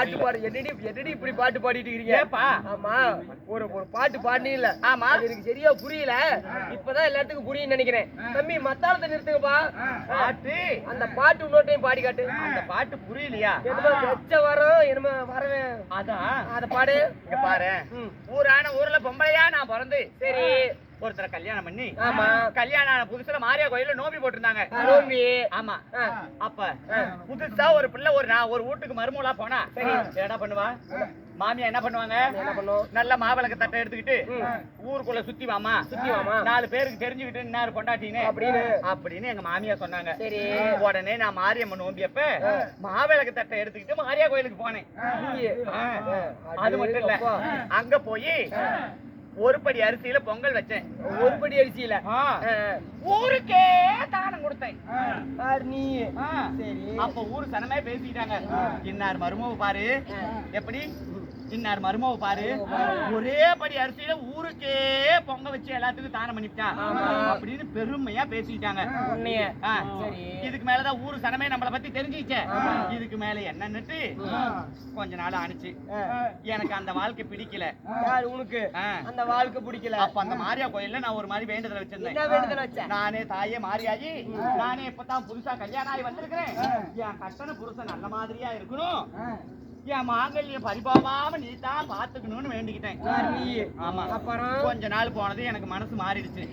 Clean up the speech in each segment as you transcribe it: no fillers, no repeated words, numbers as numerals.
பாட்டு பாடு என்னடி இப்படி பாட்டு பாடிட்டு இருக்கீங்க? ஏப்பா? ஆமா, ஒரு பாட்டு பாடினே இல்ல. ஆமா, எனக்கு சரியா புரியல. இப்பதான் எல்லாத்துக்கும் புரியும் நினைக்கிறேன். தம்பி மத்தாளத்தை நிறுத்துங்கப்பா. பாட்டு அந்த பாட்டு இன்னொரு டைம் பாடி காட்டு. அந்த பாட்டு புரியலையா? என்னமோ வெச்ச வரோம் என்னமோ வரவேன். அதான் அத பாடு. இங்க பாரு, ஊர்ல பொம்பளையா நான் பிறந்து சரி ஒருத்தர கல்யாணம் பண்ணி, ஆமா, கல்யாணம் ஆன புதுசுல மாரியா கோயில்ல நோம்பி போட்டிருந்தாங்க. நோம்பி? ஆமா. அப்ப புதுசா ஒரு பிள்ளை ஒரு வீட்டுக்கு மருமூலா போனா சரி என்ன பண்ணுவா? மாமியா என்ன பண்ணுவாங்க? என்ன பண்ணும்? நல்ல மாவிளக்கு தட்டை எடுத்துக்கிட்டு ஊருக்குள்ள சுத்தி வாமா 4 பேருக்கு தெரிஞ்சுக்கிட்டு இன்னாரு கொண்டாட்டினே அப்படின்னு எங்க மாமியா சொன்னாங்க. சரி, உடனே நான் மாரியம்மன் நோம்பியப்ப மாவிளக்கு தட்டை எடுத்துக்கிட்டு மாரியா கோயிலுக்கு போனேன். அது மட்டும் இல்ல, அங்க போய் ஒரு படி அரிசியில பொங்கல் வச்சேன். ஒரு படி அரிசியில ஊருக்கே தானம் கொடுத்தேன். நீ சரி, அப்ப ஊரு சனமே பேசிட்டாங்க, இன்னார் மருமவ பாரு, எப்படி இன்னார் மருமவ பாரு, ஒரே படி அரிசியில ஊருக்கே பொங்க வச்சு எல்லாத்துக்கும் தானம் பண்ணிட்டான் அப்படின்னு பெருமையா பேசிட்டாங்க. இதுக்கு மேலதான் ஊரு சனமே நம்மளை பத்தி தெரிஞ்சிச்சே. இதுக்கு மேல என்னன்னுட்டு கொஞ்ச நாள் ஆனிச்சு. எனக்கு அந்த வாழ்க்கை பிடிக்கல. உனக்கு அந்த வாழ்க்கை பிடிக்கல. அப்ப அந்த மாரியா கோயில்ல நான் ஒரு மாதிரி வேண்டுதல் வச்சிருந்தேன். நானே தாயே மாரியாயி, நானே இப்பதான் புதுசா கல்யாணம் ஆகி வந்திருக்கிறேன், என் கட்டண புருஷன் நல்ல மாதிரியா இருக்கணும், என் மாங்கல்யம் பரிபாவாம நீ தான் பாத்துக்கணும்னு வேண்டிக்கிட்டேன். ஆமா. அப்புறம் கொஞ்ச நாள் போனது எனக்கு மனசு மாறிடுச்சு.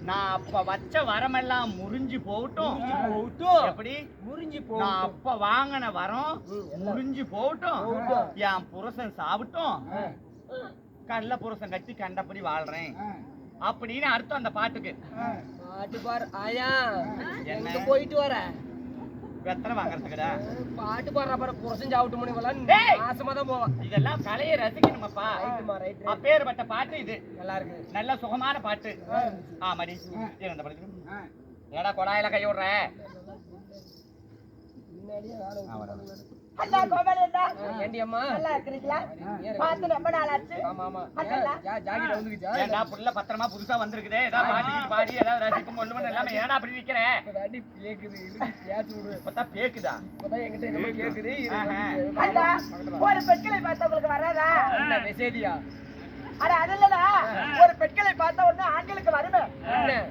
நான் அப்ப வச்ச வரமெல்லாம் முறிஞ்சு போகட்டும். எப்படி முறிஞ்சு போ? நான் அப்ப வாங்கின வரம் முறிஞ்சு போகட்டும், என் புருஷன் சாப்பிட்டும், கள்ள புருஷன் கட்டி கண்டபடி வாழ்றேன் அப்படின்னு அர்த்தம் அந்த பாட்டுக்கு. பாட்டு பாரு ஆயா, என்ன போயிட்டு வர வெத்தனை வாங்கறதுக்குடா பாட்டு பாடுற பாரு. புருஷன் சாப்பிட்டு முடிவெல்லாம் ஆசமாதான் போவான். இதெல்லாம் கலையை ரசிக்கணுமாப்பா. அப்பேற்பட்ட பாட்டு இது. நல்லா இருக்கு, நல்ல சுகமான பாட்டு. ஆமாடி, இந்த படத்துல ஏடா கொடாயில கை விடுற? பத்திரமா புதுசா வந்திருக்குதே, ஏதாவது பாடி பாடி ஏதாவது ரசிக்கும் ஒண்ணு எல்லாமே ஏடா அப்படி நிக்கிற? பேக்குதா கேக்குது. ஒரு பெண்களை பார்த்தவங்களுக்கு வராதா மெசேஜியா? அட அது இல்லடா, ஒரு பெண்களை பார்த்த உடனே ஆண்களுக்கு வருமே,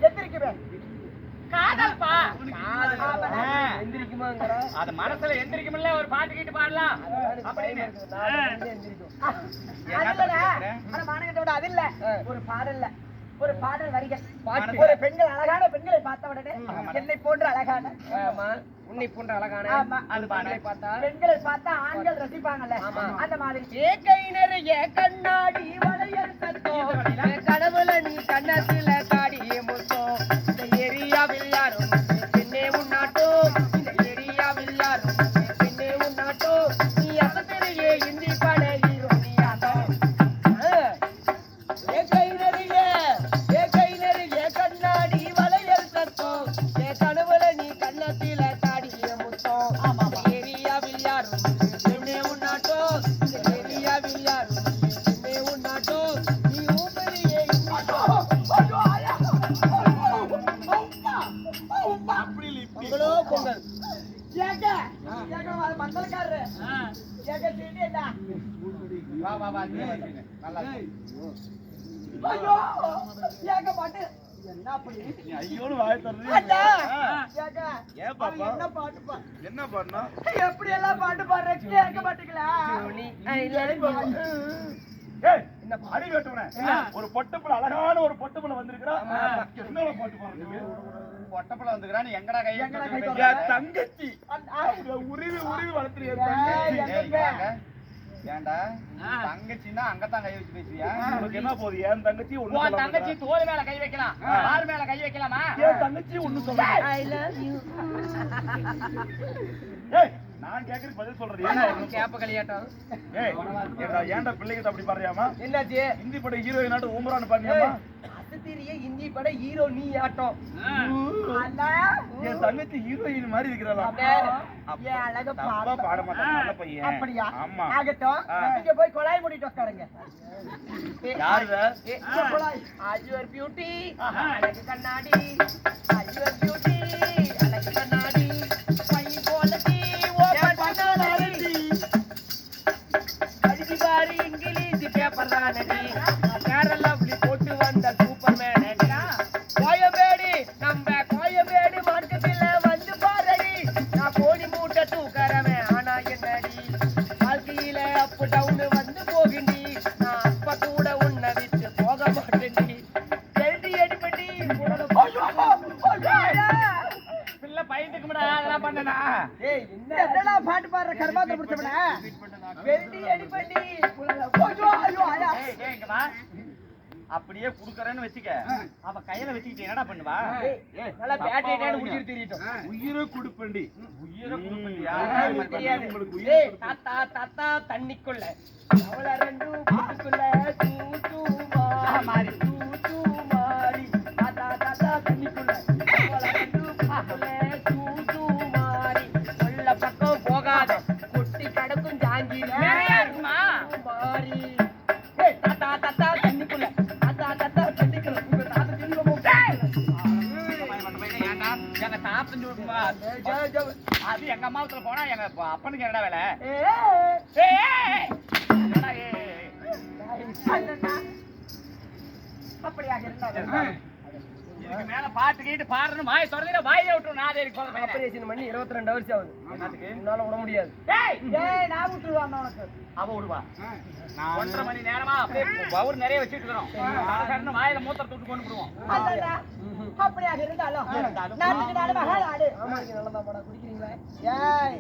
எந்திரிக்குமே காதல்பா. எந்திரிக்குமாங்கற அது மனசுல எந்திரிக்கும்ல, ஒரு பாட்டு கேட்டு பாடலாம் அப்படின்னு. அது இல்ல, ஒரு பாடல்ல ஒரு பாடல் வரிகள். ஒரு பெண்கள் அழகான பெண்களை பார்த்த உடனே என்னை போன்ற அழகான, உன்னை போன்ற அழகான பெண்களை பார்த்தா ஆண்கள் ரசிப்பாங்கல்ல, அந்த மாதிரி. கண்ணாடி வளையல் சத்தம் கடவுள நீ கண்ணத்துல காடி முத்தோ, இந்த ஏரியாவில் யாரும் பெண்ணே உன்னாட்டோ, இந்த ஏரியாவில் யாரும் பெண்ணே உன்னாட்டோ, நீ அசத்திலேயே இந்தி பாட ஹீரோ நீ ஆட்டோ. கண்ணாடி வளையல் சத்தம் கடவுள நீ கண்ணத்துல காடிய முத்தம், ஏரியாவில் யாரும் பெண்ணே உன்னாட்டோ, இந்த ஏரியாவில் யாரும் பெண்ணே உன்னாட்டோ, நீ ஊமரியே பொங்கல் மங்களக்காரரு பாட்டு என்ன பாடுனா எப்படி எல்லாம் பாட்டு பாடுற கேட்க மாட்டீங்களா? அடி வெட்டுறேன். ஒரு பொட்டப்புல அழகான ஒரு பொட்டப்புல வந்திருக்கிறா. என்ன பாட்டு பாடுறீங்க? பொட்டப்புல வந்துக்கிறான்னு எங்கடா கை? தங்கச்சி உருவி உருவி வளர்த்துறீங்க. ஏண்டா தங்கச்சின்னா அங்கதான் கை வச்சு பேசுவியா? உனக்கு என்ன போகுது? என் தங்கச்சி ஒண்ணு தங்கச்சி தோல் மேல கை வைக்கலாம், ஆறு மேல கை வைக்கலாமா? என் தங்கச்சி ஒண்ணு சொல்ல. நான் கேக்குறது பதில் சொல்றது கேப்ப கலியாட்டம். ஏன்டா பிள்ளைகிட்ட அப்படி பாடுறியாமா? என்னாச்சு? ஹிந்தி பட ஹீரோயினாட்டு ஊம்பரான்னு பாருங்கம்மா. தெரிய இந்தி பட ஹீரோ நீ ஆட்டம். என் தங்கச்சி ஹீரோயின் மாதிரி இருக்கிறாளா? பாட மாட்டான் பையன். அப்படியா? ஆமா. ஆகட்டும், நீங்க போய் குழாய் மூடிட்டு உட்காருங்க. யாருடா? ஆஜுவர் பியூட்டி அழகு கண்ணாடி, ஆஜுவர் பியூட்டி அழகு கண்ணாடி, பை போலடி ஓபன் கண்ணாடி. பாரு இங்கிலீஷ் பேப்பர் தானடி கேரளா போட்டு வந்த சூப்பர் மேனடா கோயம்பேடு நம்ம கோயம்பேடு மார்க்கெட்ல வந்து பாருடி நான் கோடி மூட்டை தூக்கறவன் ஆனா என்னடி வாழ்க்கையில அப் டவுன் வந்து போகிண்டி நான் அப்ப கூட உன்னை விட்டு போக மாட்டேன்டி ஜல்தி அடிப்படி பிள்ளை பயந்துக்கும்டா அதெல்லாம் பண்ணனா ஏய் என்னடா பாட்டு பாடுற கர்மாத்த புடிச்சவன வெல்டி அடிப்படி ஐயோ ஐயோ ஆயா ஏய் இங்க வா அப்படியே குடுக்கறேன்னு வெச்சுக்க அவ கையில வெச்சிட்டு என்னடா பண்ணுவா ஏய் நல்லா பேட்டேட்டான்னு முடிச்சிட்டு திரியட்டும் உயிரை கொடுப்பண்டி உயிரை குடுப்பியா தெரியாது உங்களுக்கு ஏய் தாத்தா தாத்தா தண்ணிக்குள்ள அவள ரெண்டு கூட்டுக்குள்ள தூ மாறி தூ மாறி தாத்தா தாத்தா தண்ணிக்குள்ள அவள ரெண்டு கூட்டுக்குள்ள தூ மாறி உள்ள பக்கம் போகாத கொட்டி கடக்கும் ஜாங்கிரி நிறைய இருக்குமா மாறி ஏய் தாத்தா தாத்தா தண்ணிக்குள்ள தாத்தா தாத்தா தண்ணிக்குள்ள உங்க தாத்தா தண்ணிக்குள்ள ஏன்டா எங்க தாத்தன் சொல்லுமா அது எங்க அம்மாவுத்துல போனா எங்க அப்பனுக்கு என்னடா வேலை ஏய் என்னடா அப்படியாக இருந்தாங்க இதுக்கு மேல பாட்டு கேட்டு பாடுறணும் வாய் தொடர்ந்து வாயில விட்டுரும் நான் ஏறி போற பையன் ஆபரேஷன் பண்ணி 22 ஹவர்ஸ் ஆகுது என்னத்துக்கு உன்னால விட முடியாது ஏய் ஏய் நான் விட்டுருவான் உனக்கு அவ விடுவா 1.5 மணி நேரமா அப்படியே பவுர் நிறைய வச்சிட்டு இருக்கோம் வாயில மூத்தர் தொட்டு கொண்டு போடுவோம் அல்லடா அப்படியாக இருந்தாலும் நாட்டுக்கு நாடு மகால் ஆடு ஆமா நீங்க நல்லா தான் குடிக்கிறீங்களா ஏய்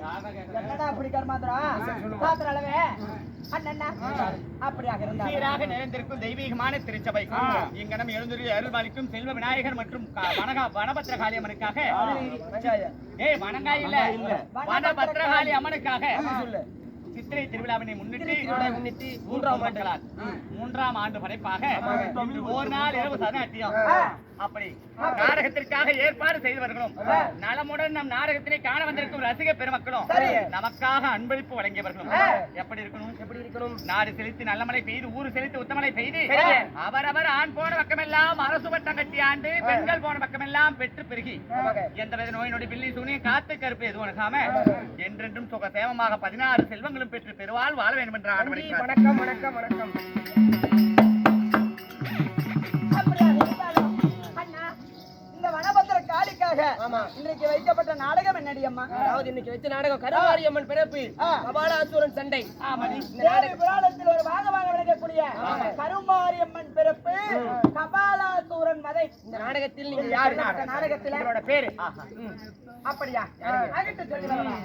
என்னடா அப்படி கர்மாத்ரா பாத்திர அளவே அண்ணா அப்படியாக இருந்தாலும் சீராக நிறைந்திருக்கும் தெய்வீகமான திருச்சபை இங்கனம் எழுந்துள்ள அருள்பாலிக்கும் செல்வ விநாயகர் மற்றும் வனபத்ரகாளி அம்மனுக்காக ஏய் வனங்காய் இல்ல வனபத்ரகாளி அம்மனுக்காக சித்திரை திருவிழாவினை முன்னிட்டு மூன்றாம் ஆண்டு படைப்பாக இன்று ஒரு நாள் இரவு சதநாட்டியம் அப்படி நாடகத்திற்காக ஏற்பாடு செய்தவர்களும் நலமுடன் நம் நாடகத்தினை காண வந்திருக்கும் ரசிக பெருமக்களும் நமக்காக அன்பளிப்பு வழங்கியவர்களும் எப்படி இருக்கணும் நாடு செலுத்தி நல்ல மழை பெய்து ஊரு செலுத்தி உத்தமலை பெய்து அவரவர் ஆண் போன பக்கமெல்லாம் அரசு பட்டம் கட்டி ஆண்டு பெண்கள் போன பக்கமெல்லாம் பெற்று பெருகி எந்தவித நோய் நொடி பில்லி சூனி காத்து கருப்பு எதுவும் அணுகாம என்றென்றும் சுக சேமமாக 16 செல்வங்களும் பெற்று பெருவாள் வாழ வேண்டும் என்ற ஆண்டு வணக்கம் வணக்கம் வணக்கம் இன்றைக்கு வைக்கப்பட்ட நாடகம் என்னடி அம்மா? அதாவது இன்னைக்கு வச்ச நாடகம் கருமாரியம்மன் பிறப்பு கபாலாசூரன் சண்டை. புராணத்தில் ஒரு பாகமாக விளங்கக்கூடிய கருமாரியம்மன் பிறப்பு கபாலாசூரன் வதை. இந்த நாடகத்தில் நீங்க யாரு? நாடகத்தில் உங்களோட பேரு? அப்படியா? அகிட்டு சொல்லி வரலாம்.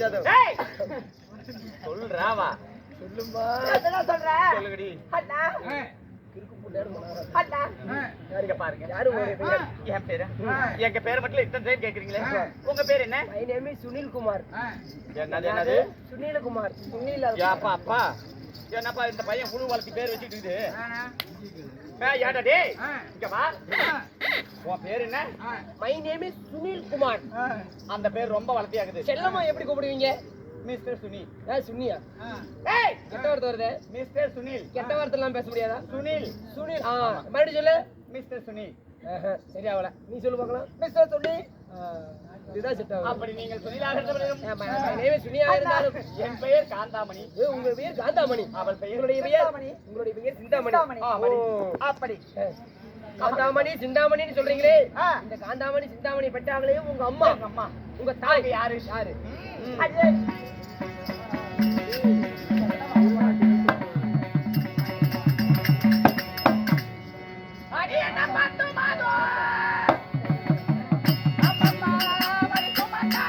ஜாதவ். ஏய் சொல்றாவா சொல்லுமா. என்ன சொல்ற சொல்லுங்கடி. அண்ணா அண்ணா யாருங்க பாருங்க. யாரு உங்களுடைய பெயர்? என் பேரு எங்க பேரை மட்டும் இத்தனை டைம் கேக்குறீங்களே. உங்க பேர் என்ன? My name is Sunil Kumar. என்னது என்னது? சுனில் குமார். சுனில் யாப்பா அப்பா என்னப்பா இந்த பையன் புழு வளர்த்தி பேர் வச்சுட்டு இருக்குது. ஏடா டேய் இங்க வா. உன் பேர் என்ன? My name is Sunil Kumar. அந்த பேர் ரொம்ப வளர்த்தியாகுது. செல்லம்மா எப்படி கூப்பிடுவீங்க? மிஸ்டர் சுனில். சுனியா? ஏய் கெட்ட வார்த்தை வருது. மிஸ்டர் சுனில். கெட்ட வார்த்தை எல்லாம் பேச முடியாதா? சுனில் சுனில். மறுபடியும் சொல்லு. மிஸ்டர் சுனில். சரி ஆகல. நீ சொல்லு பார்க்கலாம். மிஸ்டர் சுனில். இதுதான் செட் ஆகும். அப்படி நீங்கள் சுனிலாக இருந்தாலும் My name is சுனியா இருந்தாலும் என் பெயர் காந்தாமணி. உங்க பெயர் காந்தாமணி. அவள் பெயர் உங்களுடைய பெயர் சிந்தாமணி. அப்படி அப்படி காந்தாமணி சிந்தாமணின்னு சொல்றீங்களே, இந்த காந்தாமணி சிந்தாமணி பெற்றாங்களே உங்க அம்மா, அம்மா உங்க தாய் யாரு? யாரு? அண்ணே அடி என்ன பத்து மாதோ அம்மா மரி குமாரா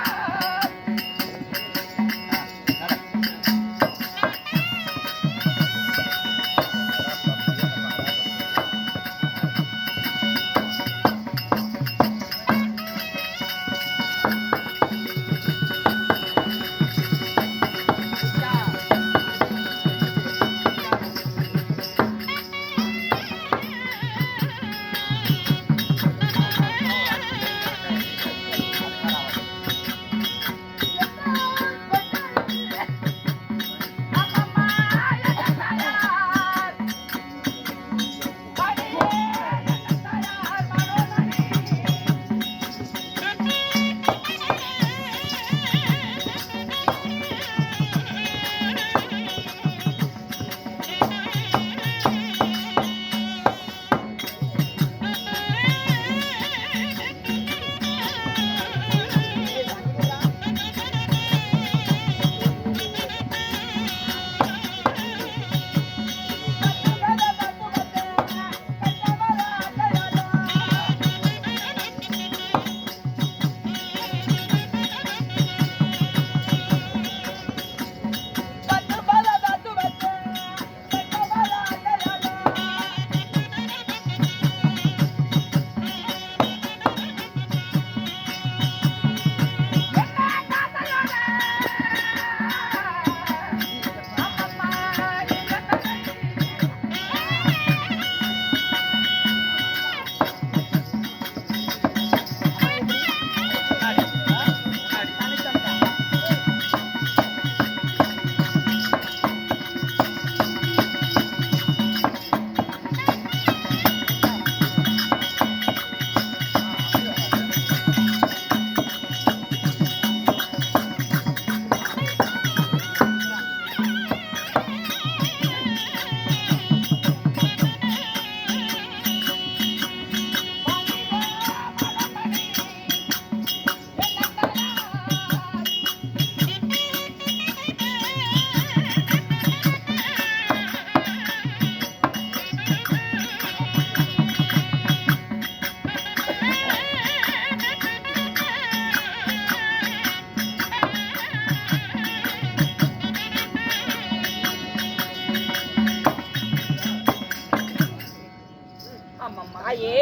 தாயே,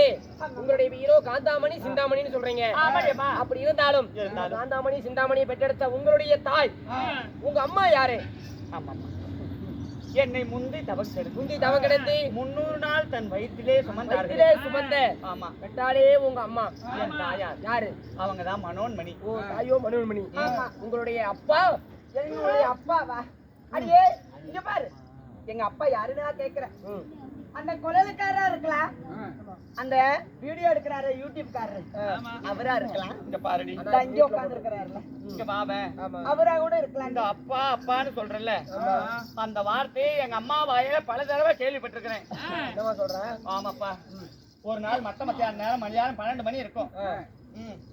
உங்களுடைய ஹீரோ காந்தாமணி சிந்தாமணின்னு சொல்றீங்க. ஆமாடியம்மா. அப்படி இருந்தாலும் காந்தாமணி சிந்தாமணியை பெற்றெடுத்த உங்களுடைய தாய் உங்க அம்மா யாரு? ஆமாம்மா. என்னை முந்தி முந்தி தவம் கிடந்து 300 நாள் தன் வயிற்றிலே வயிற்றிலே சுமந்த ஆமா பெற்றாலே உங்க அம்மா என் தாயார். யாரு? அவங்கதான் மனோன்மணி. ஓ, தாயோ மனோன்மணி. உங்களுடைய அப்பா? என்னுடைய அப்பாவா? அடியே இங்க பாரு, எங்க அப்பா யாருன்னு நான் கேக்குறேன். அந்த குழலுக்காரா இருக்கலாம், அந்த வீடியோ எடுக்கிறாரு யூடியூப்காரரு அவரா இருக்கலாம். இங்க பாருடி, அந்த இங்க உட்கார்ந்து இருக்கிறாருல இங்க வாவேன், அவரா கூட இருக்கலாம். இந்த அப்பா அப்பான்னு சொல்றேன்ல, அந்த வார்த்தையை எங்க அம்மா வாயில பல தடவை கேள்விப்பட்டிருக்கிறேன். என்னமா சொல்றேன்? ஆமாப்பா. ஒரு நாள் மத்த மத்தியான நேரம் மணியாரம் 12 மணி இருக்கும்.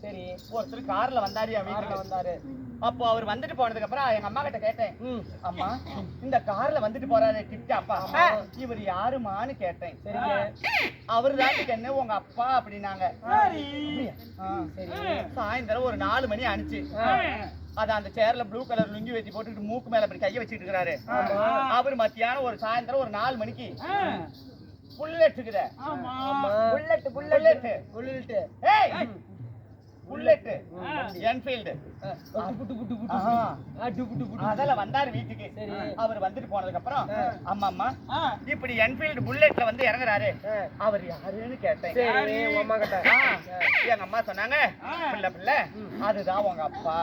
சரி, ஒருத்தர் கார்ல வந்தாரு, என் வீட்டுல வந்தாரு. அப்போ அவர் வந்துட்டு போனதுக்கு அப்புறம் எங்க அம்மா கிட்ட கேட்டேன், அம்மா இந்த கார்ல வந்துட்டு போறாரு கிட்ட அப்பா, இவர் யாருமான்னு கேட்டேன். சரிங்க, அவரு தான் என்ன உங்க அப்பா அப்படின்னாங்க. சரி, சாயந்தரம் ஒரு 4 மணி ஆனிச்சு. அத அந்த சேர்ல ப்ளூ கலர் லுங்கி வச்சு போட்டுட்டு மூக்கு மேல இப்படி கைய வச்சிட்டு இருக்காரு. அவர் மத்தியானம் ஒரு சாயந்தரம் ஒரு 4 மணிக்கு புல்லட் இருக்குதே. புல்லட் ஏய் புல்லட் என்ஃபீல்டு அதெல்லாம் வந்தாரு வீட்டுக்கு. அவர் வந்துட்டு போனதுக்கு அப்புறம் அம்மா இப்படி என்ஃபீல்டு புல்லட்ல வந்து இறங்குறாரு. அவர் யாருன்னு கேட்டேன். எங்க அம்மா சொன்னாங்க, பிள்ளை அதுதான் உங்க அப்பா.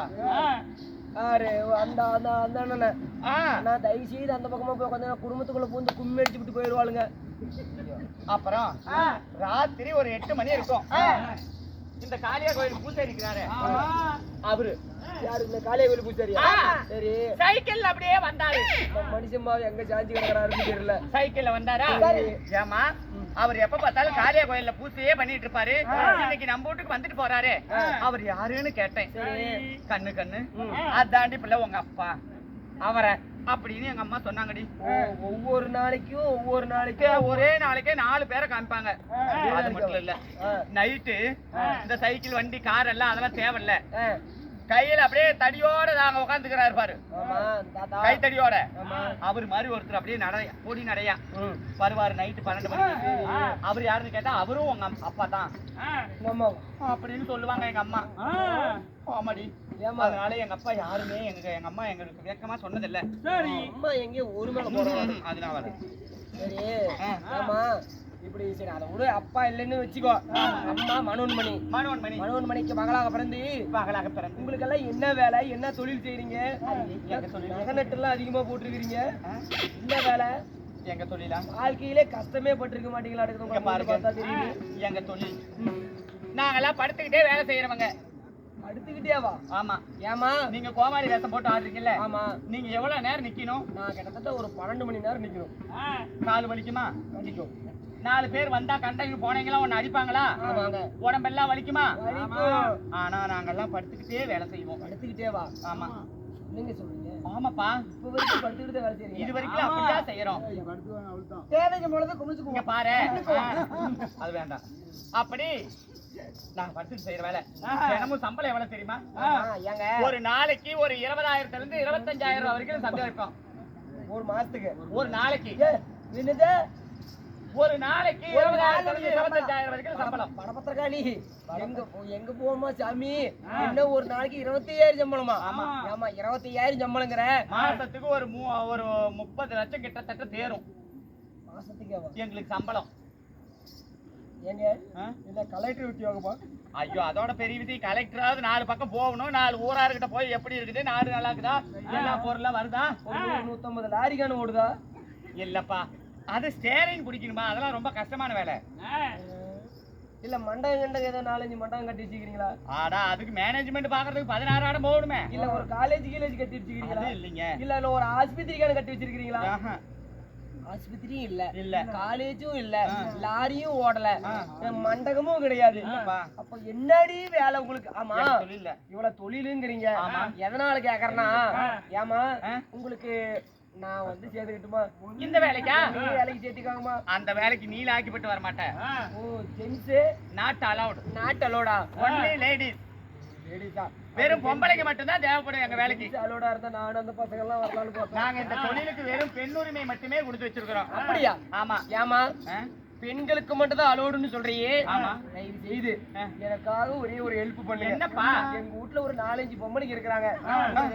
நான் தயவு செய்து அந்த பக்கமா போய் உட்காந்து குடும்பத்துக்குள்ள பூந்து கும்மி அடிச்சு விட்டு போயிடுவாளுங்க. அப்புறம் ராத்திரி ஒரு 8 மணி இருக்கும். இந்த காளியா கோயில் பூசாரி இருக்கிறாரு. அவரு யாரு? இந்த காளியா கோயில் பூசாரியா? சரி. சைக்கிள்ல அப்படியே வந்தாரு. மனுஷன் எங்க சாஞ்சி கிடக்குறாருன்னு தெரியல. சைக்கிள்ல வந்தாரா? ஏமா அவர் எப்ப பார்த்தாலும் காளியா கோயில்ல பூசையே பண்ணிட்டு இருப்பாரு. இன்னைக்கு நம்ம வீட்டுக்கு வந்துட்டு போறாரு. அவர் யாருன்னு கேட்டேன். கண்ணு அதாண்டி பிள்ளை உங்க அப்பா அவரை அப்படின்னு எங்க அம்மா சொன்னாங்கடி. ஒவ்வொரு நாளைக்கும் ஒரே நாளைக்கே 4 பேரை காமிப்பாங்க. அது மட்டும் இல்ல, நைட்டு இந்த சைக்கிள் வண்டி கார் எல்லாம் அதெல்லாம் தேவையில்ல. கையில அப்படியே தடியோட நாங்க உட்காந்துக்கிறாரு பாரு, கை தடியோட. அவர் மாதிரி ஒருத்தர் அப்படியே பொடி நடையா வருவாரு நைட்டு 12 மணிக்கு. அவர் யாருன்னு கேட்டா அவரும் உங்க அப்பா தான் அப்படின்னு சொல்லுவாங்க எங்க அம்மா. ஆமாடி. அதனால எங்க அப்பா யாருமே எங்க அம்மா எங்களுக்கு விளக்கமா சொன்னதில்ல. அம்மா எங்க ஒரு மேல போறாங்க. அதனால சரி. ஆமா இப்படி சரி அதை விட அப்பா இல்லைன்னு வச்சுக்கோ. அம்மா மனோன்மணிக்கு மகளாக பிறந்து உங்களுக்கு எல்லாம் என்ன வேலை, என்ன தொழில் செய்யறீங்க? நகை நட்டுலாம் அதிகமா போட்டிருக்கிறீங்க. என்ன வேலை? எங்க தொழிலா? வாழ்க்கையிலே கஷ்டமே பட்டிருக்க மாட்டீங்களா? பார்த்தா தெரியுது. எங்க தொழில் நாங்கெல்லாம் படுத்துக்கிட்டே வேலை செய்யறவங்க. படுத்துக்கிட்டேவா? ஆமா. ஏமா நீங்க கோமாரி வேஷம் போட்டு ஆடுறீங்கல்ல? ஆமா. நீங்க எவ்வளவு நேரம் நிக்கணும்? நான் கிட்டத்தட்ட ஒரு 12 மணி நேரம் நிக்கணும். கால் வலிக்குமா? வலிக்கும். 4 பேர் வந்தா கண்டக்டர் போனீங்களா உன்னை அடிப்பாங்களா? உடம்பெல்லாம் வலிக்குமா? ஆனா நாங்கெல்லாம் படுத்துக்கிட்டே வேலை செய்வோம். படுத்துக்கிட்டே வா? ஆமா. நீங்க சொல்றீங்க. ஆமாப்பா, இப்ப வரைக்கும் படுத்துக்கிட்டே வேலை செய்றீங்க. இது வரைக்கும் அப்படியே செய்யறோம். தேவைக்கு பொழுது குமிச்சுக்குவோம். இங்க பாரு, அது வேண்டாம். அப்படி நான் படுத்துட்டு செய்யற வேலை. தினமும் சம்பளம் எவ்வளவு தெரியுமா? ஒரு நாளைக்கு ஒரு 20,000 இருந்து 25,000 வரைக்கும் சம்பாதிப்போம். ஒரு மாசத்துக்கு? ஒரு நாளைக்கு. என்னது? ஒரு நாளைக்கு 20,000 இருந்து 25,000 வரைக்கும் சம்பளம். பணப்பத்திரக்காளி எங்க போகணுமா சாமி? என்ன ஒரு நாளைக்கு 25,000 சம்பளமா? ஆமா 25,000 சம்பளங்கிற. மாசத்துக்கு ஒரு 30 லட்சம் கிட்டத்தட்ட தேரும் மாசத்துக்கு எங்களுக்கு சம்பளம். ஏங்க இல்ல கலெக்டர் உத்தியோகமா? ஐயோ, அதோட பெரிய விஷயம். கலெக்டராவது 4 பக்கம் போகணும். 4 ஊரார்கிட்ட போய் எப்படி இருக்குது, நாடு நல்லா இருக்குதா, எல்லா பொருளும் வருதா, 150 லாரிக்கான ஓடுதா? இல்லப்பா, அது ஸ்டேரிங் பிடிக்கணுமா, அதெல்லாம் ரொம்ப கஷ்டமான வேலை. இல்ல மண்டபம் ஏதோ 4-5 மண்டபம் கட்டி வச்சுக்கிறீங்களா? ஆடா, அதுக்கு மேனேஜ்மெண்ட் பாக்குறதுக்கு 16 இடம் போகணுமே. இல்ல ஒரு காலேஜ் கட்டி வச்சுக்கிறீங்களா? இல்லைங்க. இல்ல ஒரு ஆஸ்பத்திரிக்கான கட்டி வச்சிருக்கீங்களா? ஆஸ்பத்திரியும் இல்ல, காலேஜும் இல்ல, லாரியும் ஓடல, மண்டபமும் கிடையாது. அப்ப என்னடி வேலை உங்களுக்கு? ஆமா, இவ்வளவு தொழிலுங்கிறீங்க. எதனால கேக்குறேன்னா, ஏமா உங்களுக்கு நான் வந்து சேர்த்துக்கிட்டுமா இந்த வேலைக்கா? நீ வேலைக்கு சேர்த்துக்காங்கம்மா. அந்த வேலைக்கு நீ லாக்கிப்பட்டு வர மாட்டேன். ஓ, ஜென்ஸ் நாட் அலௌடா, ஒன்லி லேடிஸ். வெறும் பொம்பளைக்கு மட்டும்தான் தேவைப்படும் எங்க வேலைக்கு. அலோடா இருந்தா நானும் அந்த பசங்க எல்லாம் வரலாம்னு பார்த்தேன். நாங்க இந்த தொழிலுக்கு வெறும் பெண்ணுரிமை மட்டுமே கொடுத்து வச்சிருக்கிறோம். அப்படியா? ஆமா. ஏமா பெண்களுக்கு மட்டும் தான் அலோடுன்னு சொல்றீங்க? ஆமா. தயவு செய்து எனக்காக ஒரே ஒரு ஹெல்ப் பண்ணுங்க. என்னப்பா? எங்க வீட்டுல ஒரு 4-5 பொம்பளைக்கு இருக்கிறாங்க.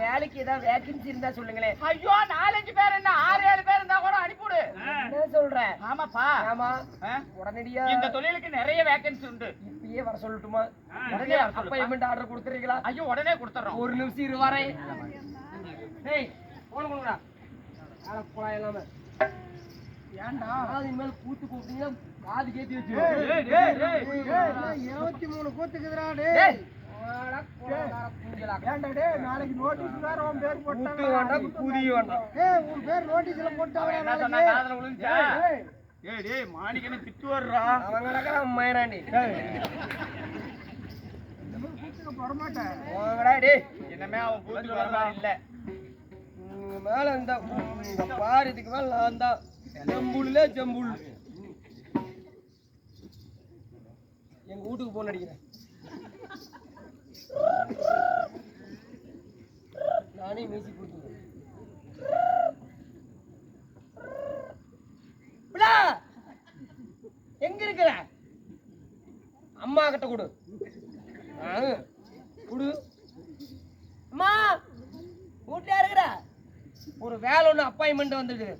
வேலைக்கு ஏதாவது வேகன்சி இருந்தா சொல்லுங்களேன். ஐயோ, 4-5 பேர் என்ன, 6-7 பேர் இருந்தா கூட அனுப்பிவிடு. என்ன சொல்றேன்? ஆமாப்பா. ஆமா, உடனடியா இந்த தொழிலுக்கு நிறைய வேகன்சி உண்டு. இப்பயே வர சொல்லட்டுமா? உடனே அப்பாயின்மெண்ட் ஆர்டர் கொடுத்துறீங்களா? ஐயோ, உடனே கொடுத்துறோம். ஒரு நிமிஷம் இரு வரேன். டேய் போன் கொடுங்கடா. ஆள குழாய் இல்லாம ஏன்டா காது மேல கூத்து கூப்பிட்டீங்க, காது கேத்தி வச்சு. டேய் 23 கூத்துக்குதுடா. டேய் ஏன்டா டேய், நாளைக்கு நோட்டீஸ் வேற உன் பேர் போட்டாங்க. வேண்டாம் கூதி வேண்டாம். டேய் உன் பேர் நோட்டீஸ்ல போட்டாங்க. என்ன சொன்னா காதுல விழுந்துச்சா? டேய் மாணிக்கனே திட்டு வர்றா. அவங்க நடக்கற மயராண்டி. டேய் கூத்துக்கு வர மாட்டேன். வாங்கடா டேய். என்னமே அவன் கூத்துக்கு வர மாதிரி இல்ல. மேல இந்த பாரு, இதுக்கு மேல நான் தான் ஜம்புல்ல ஜம்புல். எங்க வீட்டுக்கு போன் அடிக்கிறேன். நானே மீசி போட்டு எங்க இருக்கிற அம்மா கிட்ட கொடு கொடு அம்மா வீட்டுல இருக்கிற ஒரு வேலை ஒண்ணு அப்பாயின்மெண்ட் வந்துருக்கு.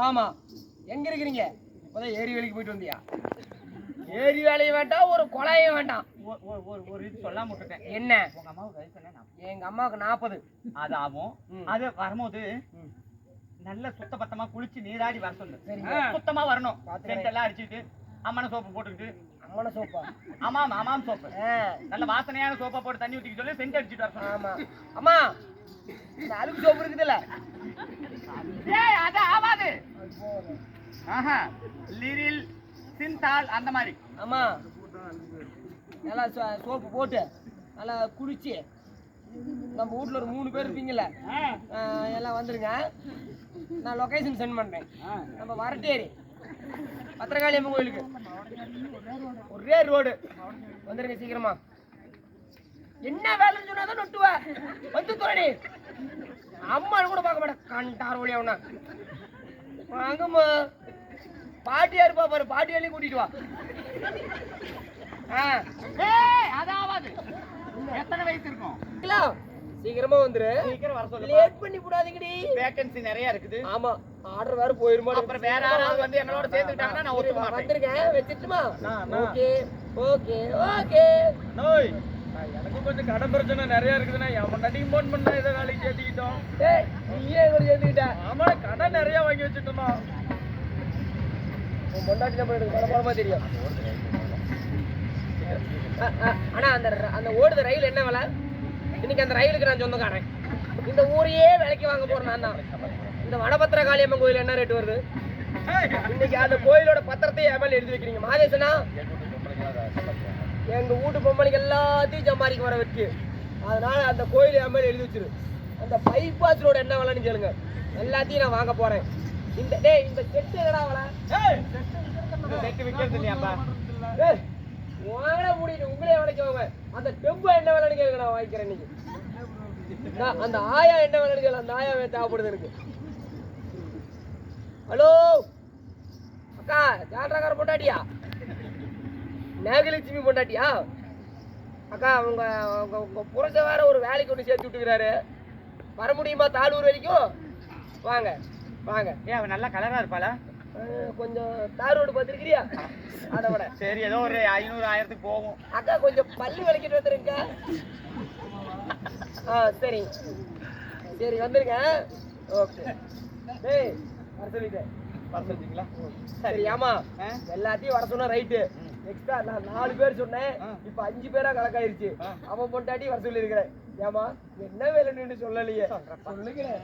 ஆமா எங்க இருக்கிறீங்க? இப்பதான் ஏரி வேலைக்கு போயிட்டு வந்தியா? ஏரி வேலையும் வேண்டாம் ஒரு கொலையும் வேண்டாம். ஒரு இது சொல்லாம விட்டுட்டேன். என்ன? உங்க அம்மாவுக்கு வயசு என்ன? எங்க அம்மாவுக்கு 40. அது ஆகும். அது வரும்போது நல்ல சுத்த பத்தமா குளிச்சு நீராடி வர சொல்லு. சுத்தமா வரணும். சென்ட் எல்லாம் அடிச்சுட்டு அம்மன சோப்பு போட்டுக்கிட்டு. அம்மன சோப்பா? ஆமாம் ஆமாம் சோப்பு. நல்ல வாசனையான சோப்பா போட்டு தண்ணி ஊத்திக்க சொல்லி சென்ட் அடிச்சுட்டு வர சொல்லு. ஆமா அம்மா இந்த அழுக்கு சோப்பு இருக்குதுல்ல? ஏய் அது ஆவாது. ஆஹா லிரில் சிந்தால் அந்த மாதிரி. ஆமா நல்லா சோப்பு போட்டு நல்லா குளிச்சு நம்ம வீட்ல ஒரு 3 பேர் இருப்பீங்கல்ல, எல்லாம் வந்துருங்க. நான் லொகேஷன் சென்ட் பண்றேன். நம்ம வரட்டேரி பத்திரகாளி அம்மன் கோயிலுக்கு ஒரே ரோடு வந்துருங்க சீக்கிரமா. என்ன வேலைன்னு சொன்னாதான் நொட்டுவ வந்து தோடி. அம்மா கூட பார்க்க மாட்டேன் கண்டார் ஒளி அவனா. வாங்கம்மா பாட்டியா இருப்பா பாரு, பாட்டியாலையும் கூட்டிட்டு வா. அதாவது எத்தனை வயசு இருக்கும்? சீக்கிரமா வந்துரு. சீக்கிரம் வர சொல்லு. லேட் பண்ணி கூடாதீங்கடி. வேகன்சி நிறைய இருக்குது. ஆமா ஆர்டர் வேற போயிருமா? அப்புறம் வேற யாராவது வந்து என்னோட சேர்ந்துட்டாங்கன்னா நான் ஒத்துக்க மாட்டேன். வந்திருக்கேன் வெச்சிட்டுமா? Okay okay okay. நோய் எனக்கு கொஞ்சம் கடன் பிரச்சனை நிறைய இருக்குதுன்னா என் பொண்டாட்டியும் போன் பண்ணா இதை வேலைக்கு சேர்த்துக்கிட்டோம். ஏய் நீயே கூட சேர்த்துக்கிட்ட? ஆமா கடன் நிறைய வாங்கி வச்சுட்டோமா. உன் பொண்டாட்டி நம்ம எனக்கு பலமா தெரியும். ஆனா அந்த ஓடுத ரயில் என்ன விலை? இன்னைக்கு அந்த ரயிலுக்கு நான் சொந்தக்காரன். இந்த ஊரையே விலைக்கு வாங்க போறேன் நான் தான். இந்த வனபத்திர காளியம்மன் கோயில் என்ன ரேட் வருது? இன்னைக்கு அந்த கோயிலோட பத்திரத்தை எம்எல்ஏ எழுதி வைக்கிறீங்க. மாதேசனா எங்க வீட்டு பொம்மனுக்கு எல்லாத்தையும் சம்பாதிக்க வர வச்சு, அதனால அந்த கோயில் எம்எல்ஏ எழுதி வச்சிரு. அந்த பைபாஸ் ரோடு என்ன விலைன்னு கேளுங்க, எல்லாத்தையும் நான் வாங்க போறேன். இந்த டேய் இந்த செட்டு எங்கடா விலை? செட்டு விக்கிறது இல்லையாப்பா? ஏய் வாங்கடா மூடிட்டு உங்களே வளைக்கவங்க. அந்த டெம்போ என்ன விலைன்னு கேளுங்க, நான் வாங்கிக்கிறேன் இன்னைக்கு. அந்த ஆயா என்ன விலைன்னு கேளு, அந்த ஆயா தேவைப்படுது எனக்கு. ஹலோ அக்கா, ஜான்ராக்கார பொண்டாட்டியா? நாகலட்சுமி பொண்டாட்டியா? அக்கா உங்க புருஷ வேற ஒரு வேலைக்கு ஒன்று சேர்த்து விட்டுக்கிறாரு. வர முடியுமா தாளூர் வரைக்கும்? வாங்க வாங்க. ஏன் அவன் நல்லா கலரா இருப்பாளா? கொஞ்சம் தார் ரோடு பார்த்துருக்கிறியா? அதை விட சரி ஏதோ ஒரு 500-1000 போகும். அக்கா கொஞ்சம் பல்லு விளக்கிட்டு வந்துருங்க. சரி சரி வந்துருங்க. ஓகே டேய் வர சொல்லிட்டேன். வர சொல்லிட்டீங்களா? சரி ஆமா எல்லாத்தையும் வர சொன்னா ரைட்டு. எக்ஸ்ட்ரா நான் 4 பேர் சொன்னேன், இப்ப 5 பேரா கணக்காயிருச்சு. அவன் பொண்டாட்டி வர சொல்லி இருக்கிறேன். ஏமா என்ன வேலைன்னு சொல்லலையே? சொல்லுகிறேன்.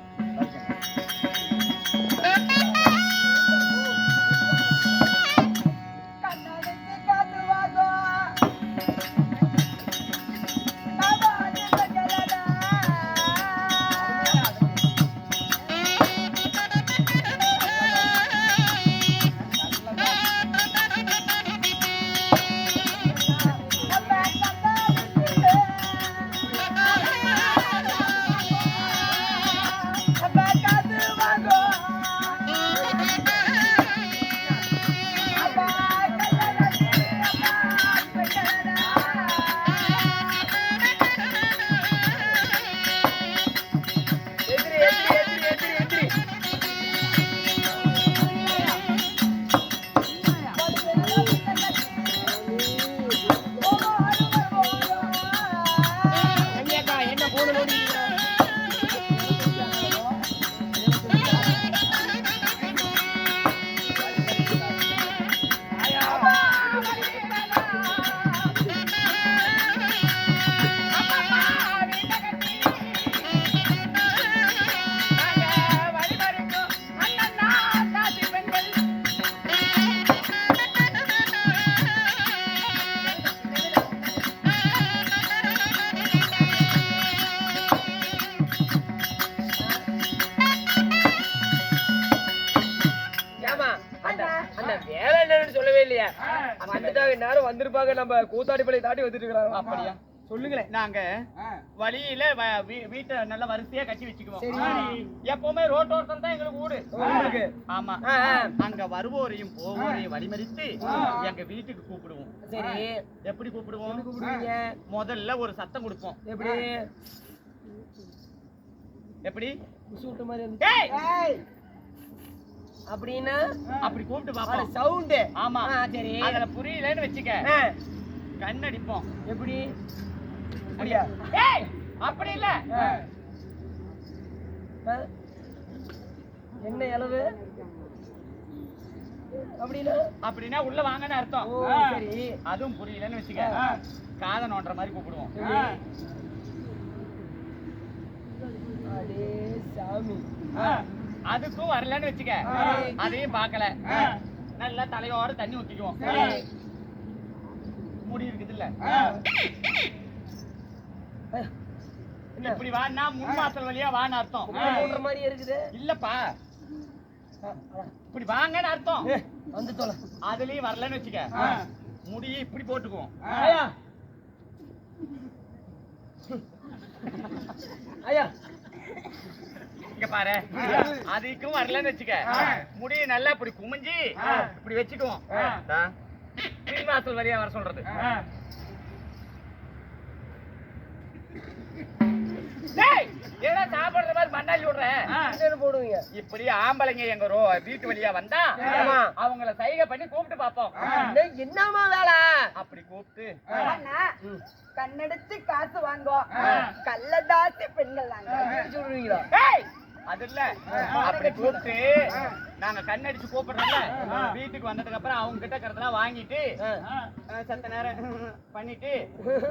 வந்திருப்பாங்க. நம்ம கூத்தாடிப்பள்ளி தாண்டி வந்துட்டு இருக்கிறாங்க. அப்படியா? சொல்லுங்களேன். நாங்க வழியில வீட்டை நல்லா வரிசையா கட்டி வச்சுக்குவோம். சரி. எப்பவுமே ரோட்டோரத்துல தான் எங்களுக்கு வீடு. உங்களுக்கு ஆமா. அங்க வருவோரையும் போவோரையும் வழிமறித்து எங்க வீட்டுக்கு கூப்பிடுவோம். சரி. எப்படி கூப்பிடுவோம்? கூப்பிடுவீங்க முதல்ல ஒரு சத்தம் கொடுப்போம். எப்படி? எப்படி? சூட்டு மாதிரி டேய்! அப்படின்னா அப்படி கூப்பிட்டு பாப்போம். சவுண்ட். ஆமா. சரி. அதுல புரியலன்னு வச்சுக்க கண்ணடிப்போம். எப்படி? அப்படியா? ஏய் அப்படி இல்ல. என்ன அளவு? அப்படின்னா உள்ள வாங்கன்னு அர்த்தம். சரி. அதுவும் புரியலன்னு வச்சுக்க காதை நோண்டுற மாதிரி கூப்பிடுவோம். அடே சாமி. அதுக்கும் வரலன்னு வச்சுக்க அதையும் பார்க்கல நல்லா தலையோட தண்ணி ஊத்திக்குவோம். முடி இருக்குது இல்ல இப்படி வான்னா முன் வாசல் வழியா வான்னு அர்த்தம். ஓடுற மாதிரி இருக்குது. இல்லப்பா இப்படி வாங்கன்னு அர்த்தம். வந்து தொலை. அதுலயும் வரலன்னு வச்சுக்க முடியை இப்படி போட்டுக்குவோம். ஐயா இங்க பாரு அதுக்கும் வரலன்னு வச்சுக்க முடிய நல்லா இப்படி குமிஞ்சி இப்படி வச்சுக்குவோம். பின் வாசல் வழியா வர சொல்றது. ஏன்னா சாப்பிடுற மாதிரி மண்ணாளி விடுற போடுவீங்க. இப்படி ஆம்பளைங்க எங்க வீட்டு வழியா வந்தா அவங்கள சைகை பண்ணி கூப்பிட்டு பாப்போம். என்னமா வேலை? அப்படி கூப்பிட்டு கண்ணெடுத்து காசு வாங்குவோம் கள்ளதாசி பெண்கள் சொல்றீங்களா? அது இல்ல அப்படி கூப்பிட்டு நாங்க கண்ணடிச்சு கூப்பிடுறோம்ல வீட்டுக்கு வந்ததுக்கு அப்புறம் அவங்க கிட்ட இருக்கிறதெல்லாம் வாங்கிட்டு சத்த நேரம் பண்ணிட்டு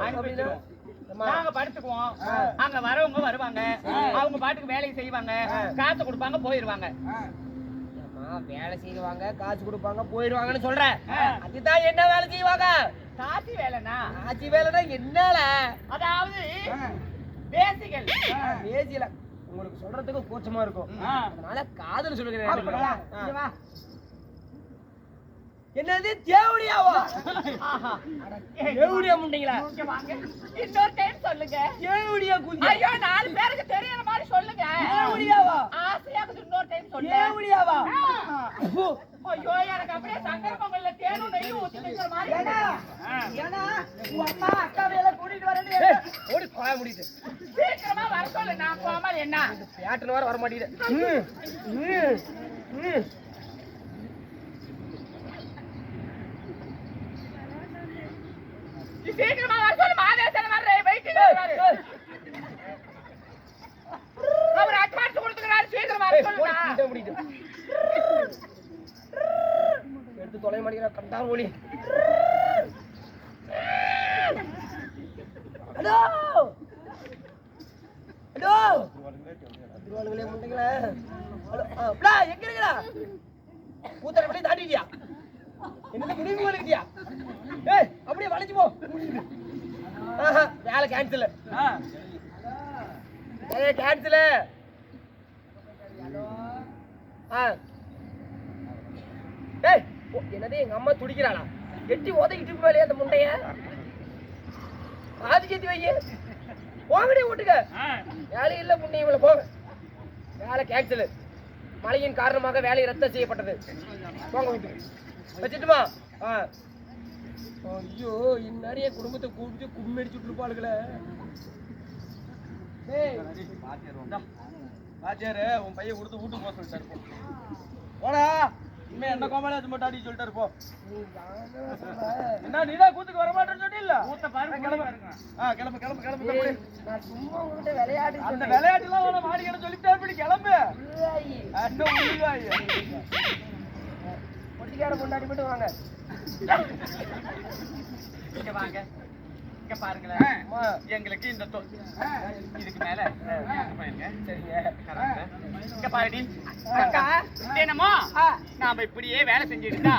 அனுப்பிடுவோம். நாங்க படுத்துக்குவோம். அங்க வரவங்க வருவாங்க அவங்க பாட்டுக்கு வேலையை செய்வாங்க காசு கொடுப்பாங்க போயிருவாங்க. வேலை செய்வாங்க காசு கொடுப்பாங்க போயிருவாங்கன்னு சொல்றேன். அதுதான் என்ன வேலை செய்வாங்க? காசி வேலைனா காசி வேலைனா என்னல? அதாவது பேசிகள் பேசில உங்களுக்கு சொல்றதுக்கு கூச்சமா இருக்கும். அதனால காதல் சொல்லுகிறேன். என்னது தேவடியாவா? தேவடியா முண்டீங்களா? இன்னொரு டைம் சொல்லுங்க. தேவடியா குஞ்சு. ஐயோ 4 பேருக்கு தெரியற மாதிரி சொல்லுங்க. தேவடியாவா? ஆசையாக இன்னொரு டைம் சொல்லுங்க. தேவடியாவா? ஐயோ எனக்கு அப்படியே சங்கர பொங்கல்ல தேனும் நெய்யும் ஊத்தி வைக்கிற மாதிரி. ஏன்னா உங்க அம்மா அக்காவை எல்லாம் கூட்டிட்டு வரேன்னு ஓடி போய முடியுது. சீக்கிரமா வர சொல்லு. நான் போகாமல் என்ன பேட்டுன்னு வர மாட்டேங்குது. சீக்கிரமா வர சொல்லு. மாதேசன் வர்ற வெயிட்டிங் வர்றாரு. அவர் அட்வான்ஸ் கொடுத்துக்கிறாரு. சீக்கிரமா வர சொல்லுங்க. முடியுது. எடுத்து தொலை மாட்டேங்கிற கண்டார் ஒளி. ஹலோ ஹலோ திருவாளுங்களே முண்டிங்களா? ஹலோ எங்க இருக்கா? கூத்தரை பண்ணி தாண்டிட்டியா? என்ன முடிவு பண்ணிட்டியா? ஏய் அப்படியே வளைச்சு போ. வேலை கேன்சல். கேன்சல். ஏய் என்னது எங்க அம்மா துடிக்கிறாளா? எட்டி உதக்கிட்டு போயிலே அந்த முண்டைய ஆதி கேத்தி வைங்க. போங்கடி வீட்டுக்கு. வேலை இல்ல முண்டை இவளை போங்க. வேலை கேன்சல். மழையின் காரணமாக வேலை ரத்து செய்யப்பட்டது. போங்க வீட்டுக்கு. வச்சுட்டுமா? ஐயோ இந்நேரிய குடும்பத்தை கூப்பிட்டு கும்மடிச்சுட்டு இருப்பாளுங்களே. ஆச்சாரு உன் பையன் கொடுத்து வீட்டுக்கு போக சொல்லிட்டாரு. போடா இனிமே என்ன கோமாளி மட்டும் அடி சொல்லிட்டாரு. போ என்ன நீதான் கூத்துக்கு வர மாட்டேன்னு சொன்னீல்ல? கூத்த பாருங்க. கிளம்பு கிளம்பு கிளம்பு கிளம்பு. நான் சும்மா உங்ககிட்ட விளையாடி அந்த விளையாட்டுலாம் வேணா மாடிக்கணும் சொல்லிட்டே இப்படி கிளம்பு. பொட்டிக்கார கொண்டாடி மட்டும் வாங்க. இங்க வாங்க. இங்க பாருங்களேன். எங்களுக்கு இந்த இதுக்கு மேல சரிங்க. இங்க பாருடி. என்னமோ நாம இப்படியே வேலை செஞ்சுட்டா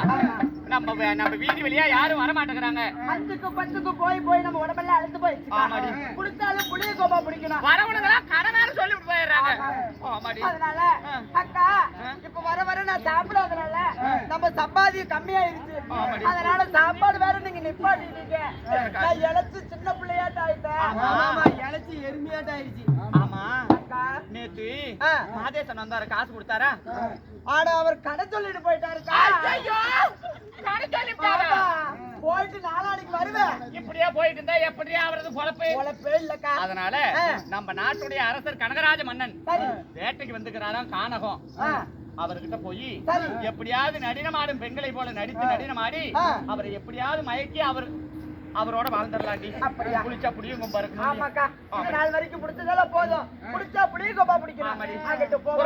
நம்ம வீதி வழியா யாரும் வர மாட்டேங்கிறாங்க. 5க்கு 10க்கு போய் நம்ம உடம்பெல்லாம் அழுத்து போய் ஆமாடி. குடிச்சாலும் புளிய கோபா பிடிக்கணும். வரவனுங்களாம் கடனால சொல்லிட்டு போயிடுறாங்க. ஆமாடி. அதனால அக்கா இப்ப வர நான் சாப்பிடாதனால நம்ம சம்பாதியம் கம்மியாயிருச்சு. அதனால சாப்பாடு வேற நீங்க நிப்பாட்டிட்டீங்க. நான் இழைச்சு சின்ன பிள்ளையாட்ட ஆயிட்டேன். ஆயிடுச்சு. ஆமா அக்கா, நேத்து ஆ. மாதேசன் வந்தாரு, காசு கொடுத்தாரா? ஆனா அவர் கடை சொல்லிட்டு போயிட்டாருக்கா. ஐயோ கடை சொல்லிட்டாரா? ஆமா, போயிட்டு நாளானிக்கு வருவேன். இப்படியே போயிட்டு இருந்தா எப்படியா அவரது பொழப்பு? உழைப்பே இல்லக்கா. அதனால நம்ம நாட்டுடைய அரசர் கனகராஜ மன்னன் சரி. வேட்டைக்கு வந்துக்கிறாராம் கானகம். ஆ, அவர்கிட்ட போய் சரி. எப்படியாவது நடனமாடும் பெண்களை போல நடித்து நடனமாடி ஆ. அவரை எப்படியாவது மயக்கி அவரோட வாழ்ந்துடலாண்டி. அப்படியா? குளிச்சா புடியும் கும்பா இருக்கு. ஆமாக்கா, இந்த நாள் வரைக்கும் பிடிச்சதெல்லாம் போதும். பிடிச்சா புடியும், கோப்பா பிடிக்கணும். ஆமாடி. ஆகட்டும், போங்க.